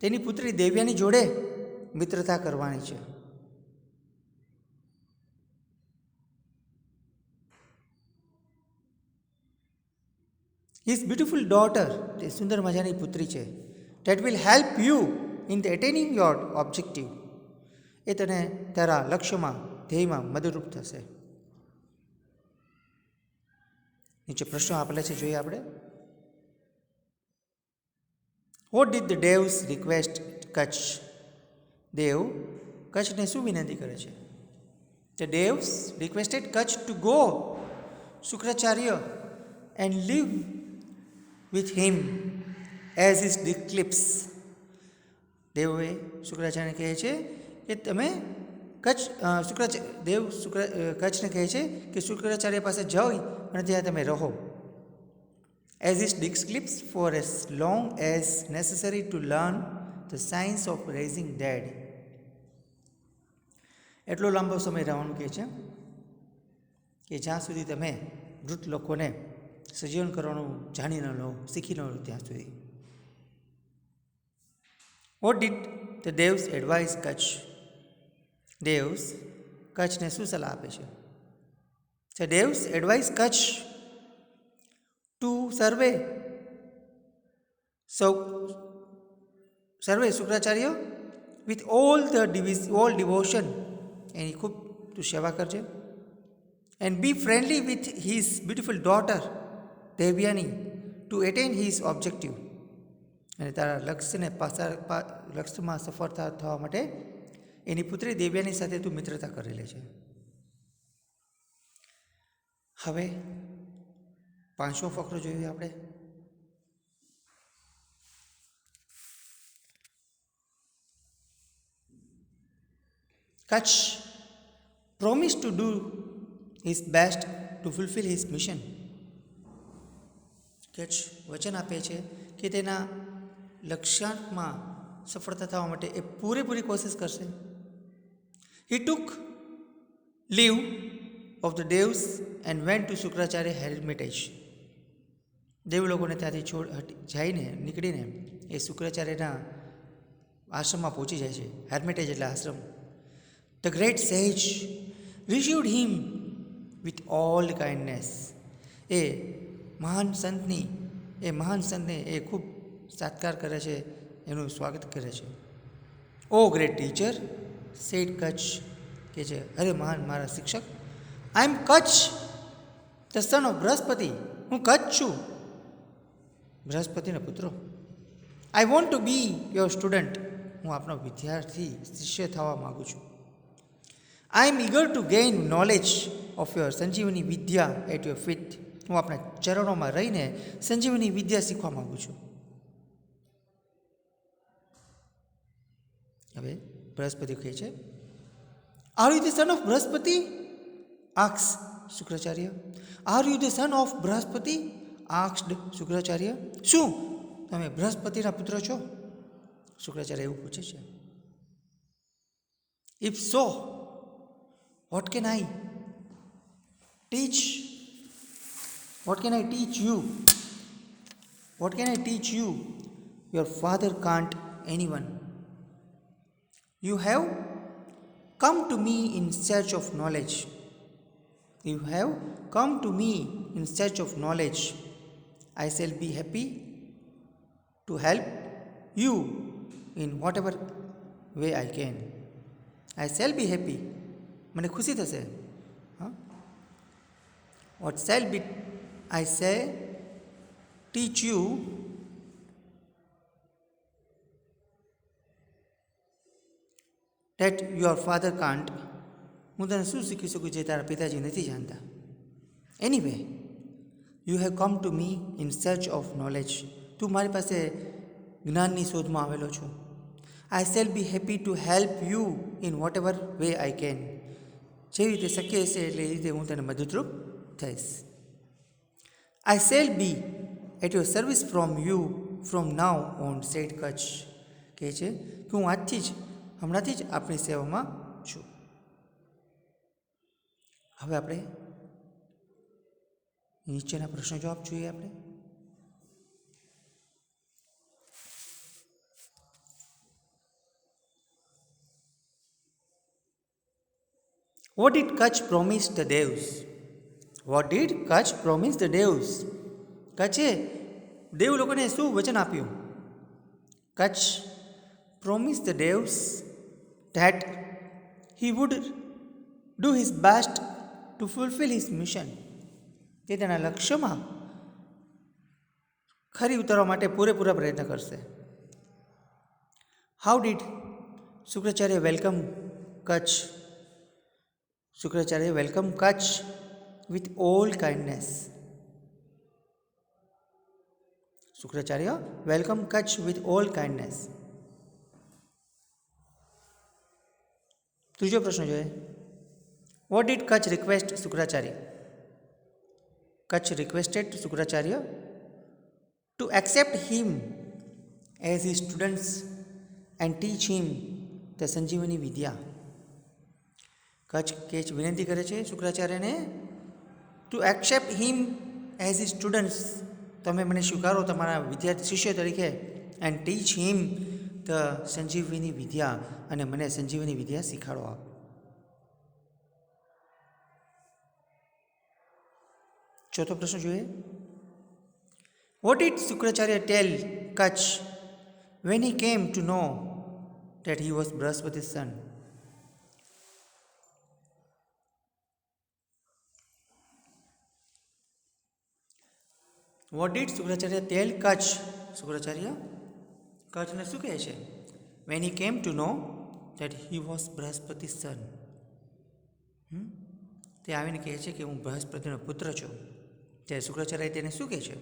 તેની પુત્રી દેવ્યાની જોડે મિત્રતા કરવાની છે. હિઝ બ્યુટિફુલ ડોટર, તે સુંદર મજાની પુત્રી છે. That will help you in the attaining your objective, એ તને તારા લક્ષ્યમાં ધ્યેયમાં મદદરૂપ થશે. નીચે પ્રશ્નો આપેલા છે, જોઈએ આપણે. What did the devs request Kacha? દેવ કચ્છને શું વિનંતી કરે છે? The devs requested Kacha to go Shukracharya and leave with him as his eclipse. દેવોએ શુક્રાચાર્યને કહે છે કે તમે કચ્છને કહે છે કે શુક્રાચાર્ય પાસે જાઓ અને ત્યાં તમે રહો. એઝ ઇસ ડિક્લિપ્સ for as long as necessary to learn the science of raising dead. એટલો લાંબો સમય રહેવાનું કહે છે કે જ્યાં સુધી તમે મૃત લોકોને સજીવન કરવાનું જાણી ન લો, શીખી ન લો ત્યાં સુધી. What did the devs advise Kacha? Devs કચ્છને શું સલાહ આપે છે? The devs advise Kacha to serve Shukracharya with all devotion, એની ખૂબ તું સેવા કરજે. And be friendly with his beautiful daughter Devyani to attain his objective, અને તારા લક્ષ્યમાં સફળતા થવા માટે એની પુત્રી દેવ્યાની સાથે તું મિત્રતા કરી લે છે. હવે 5મો ફકરો જોઈએ આપણે. Kutch promise to do his best two fulfil his mission. Kutch વચન આપે છે કે તેના લક્ષ્યાંકમાં સફળતા થવા માટે એ પૂરેપૂરી કોશિશ કરશે. He took leave of the devs and went to Shukracharya hermitage. દેવ લોકોને ત્યાંથી નીકળીને એ શુક્રાચાર્યના આશ્રમમાં પહોંચી જાય છે. હેર્મિટેજ એટલે આશ્રમ. The great sage received him with all kindness. એ મહાન સંતને એ ખૂબ સત્કાર કરે છે, એનું સ્વાગત કરે છે. O great teacher said Kacha, કે છે અરે મહાન મારા શિક્ષક. I am Kacha the son of Brihaspati. હું કચ્છ છું, બૃહસ્પતિનો પુત્ર. I want to be your student. હું આપનો વિદ્યાર્થી શિષ્ય થવા માગું છું. I am eager to gain knowledge of your Sanjeevani Vidya at your feet. હું આપણા ચરણોમાં રહીને સંજીવની વિદ્યા શીખવા માગું છું. હવે બૃહસ્પતિ કહે છે, are you the son of Brihaspati? Asks Shukracharya. Are you the son of Brihaspati? આક્સ્ડ શુક્રાચાર્ય. શું તમે બૃહસ્પતિના પુત્ર છો? શુક્રાચાર્ય એવું પૂછે છે. If so what can I teach? What can I teach you? What can I teach you? Your father can't anyone. You have come to me in search of knowledge. You have come to me in search of knowledge. I shall be happy to help you in whatever way I can. I shall be happy. મને ખુશી થશે. What shall be? I say teach you that your father can't. હું તને શું શીખી શકું જે તારા પિતાજી નથી જાણતા. Anyway you have come to me in search of knowledge. તું મારી પાસે જ્ઞાનની શોધમાં આવેલો છો. I shall be happy to help you in whatever way I can. જેવી રીતે શક્ય હશે એટલે એ રીતે હું તને મદદરૂપ થઈશ. I shall be at your service from you from now on, said Kutch. કહે છે કે હું હમણાંથી જ આપણી સેવામાં છું. હવે આપણે નીચેના પ્રશ્નો જવાબ જોઈએ આપણે. What did Kach promise the devs? What did Kach promise the devs? કચ્છે દેવ લોકોને શું વચન આપ્યું? Kach promised the devs that he would do his best to fulfill his mission. તે તેના લક્ષ્યમાં ખરી ઉતારવા માટે પૂરેપૂરા પ્રયત્ન કરશે. How did Shukracharya welcome Kach? Shukracharya welcomed Kach with all kindness. Shukracharya welcomed Kach with all kindness. ત્રીજો પ્રશ્ન જોઈએ. What did Kach request Shukracharya? Kach requested Shukracharya to accept him as his students and teach him the Sanjeevani Vidya. Kacha કેચ વિનંતી કરે છે શુક્રાચાર્યને to accept him as his students, તમે મને સ્વીકારો તમારા વિદ્યાર્થી શિષ્ય તરીકે, એન્ડ ટીચ હિમ ધ સંજીવની વિદ્યા, અને મને સંજીવની વિદ્યા શીખાડો આપ. ચોથો પ્રશ્ન જોઈએ. What did Shukracharya tell Kacha when he came to know that he was Brihaspati's son? What did Shukracharya tell Kach? Shukracharya કચ્છને શું કહે છે? When he came to know that he was Brihaspati's son. તે આવીને કહે છે કે હું બૃહસ્પતિનો પુત્ર છું. ત્યારે શુક્રાચાર્ય તેને શું કહે છે?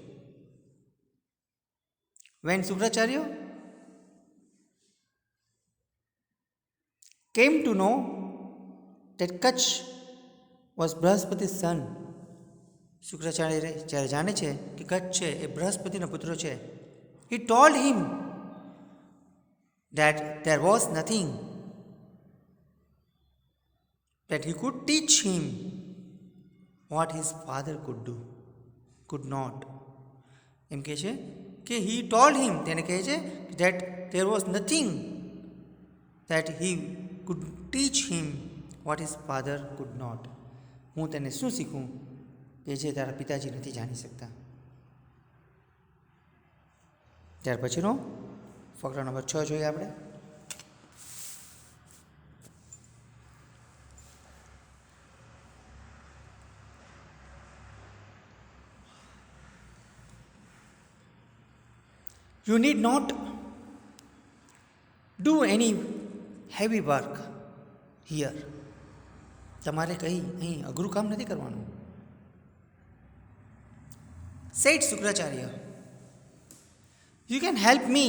When Shukracharya came to know that Kach was Brihaspati's son, Shukracharya જ્યારે જાણે છે કે કચ્છ છે એ બૃહસ્પતિનો પુત્ર છે, he told him that there was nothing that he could teach him what his father could not. એમ કહે છે કે he told him, તેને કહે છે that there was nothing that he could teach him what his father could not. હું તેને શું શીખું કે જે તારા પિતાજી નથી જાણી શકતા. ત્યાર પછીનો ફકરા નંબર 6 જોઈએ આપણે. You need not do any heavy work here. તમારે કંઈ અહીં અઘરું કામ નથી કરવાનું. Said Shukracharya, you can help me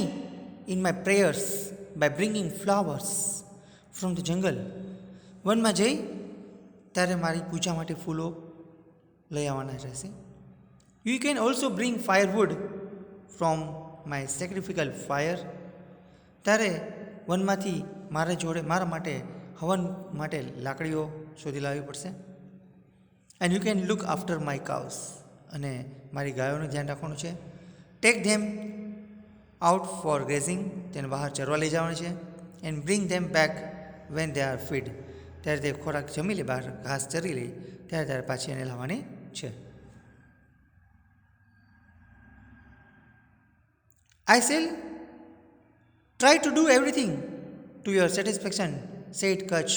in my prayers by bringing flowers from the jungle. વનમાં જઈ ત્યારે મારી પૂજા માટે ફૂલો લઈ આવવાના રહેશે. You can also bring firewood from my sacrificial fire. ત્યારે વનમાંથી મારા માટે હવન માટે લાકડીઓ શોધી લાવવી પડશે. And you can look after my cows. અને મારી ગાયોનું ધ્યાન રાખવાનું છે. Tech them out for grazing, તેને બહાર ચરવા લઈ જવાનું છે. And bring them back when they are feed, ત્યારે તે ખોરાક જમી લે, બહાર ઘાસ ચરી લે, ત્યારે પાછી એને લાવવાની છે. I shall try to do everything to your satisfaction, said Kach.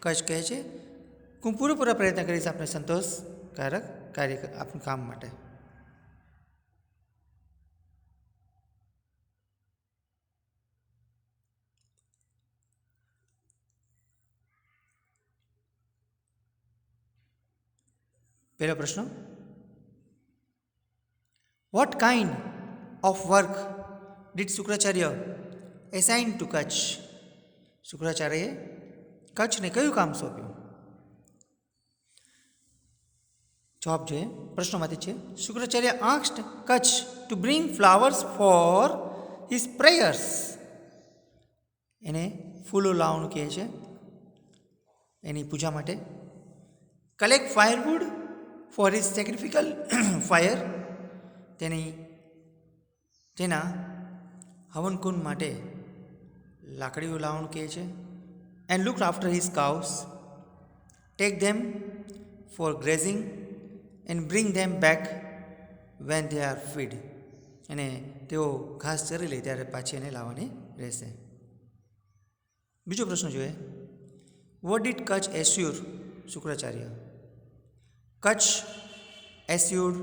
Kutch કહે છે હું પૂરેપૂરા પ્રયત્ન કરીશ આપણે સંતોષકારક કાર્ય આપણું કામ માટે. પહેલો પ્રશ્ન. What kind of work did Shukracharya assign to Kach? શુક્રાચાર્યએ કચ્છને કયું કામ સોંપ્યું? જવાબ જોઈએ પ્રશ્નોમાંથી છે. Shukracharya asked Kach to bring flowers for his prayers. એને ફૂલો લાવવાનું કહે છે એની પૂજા માટે. Collect firewood for his sacrificial fire, તેના હવનકુંડ માટે લાકડીઓ લાવવાનું કહે છે. And look after his cows, take them for grazing and bring them back when they are fed. અને તેઓ ઘાસ ચરી લે ત્યારે પાછી એને લાવવાની રહેશે. બીજો પ્રશ્ન જોઈએ. What did Kacha assure Shukracharya? Kacha assured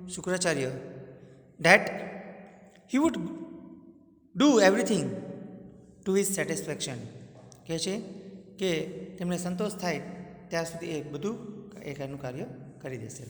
Shukracharya that he would do everything to his satisfaction. કહે છે કે તેમને સંતોષ થાય ત્યાં સુધી એ બધું એનું કાર્ય કરી દેશે.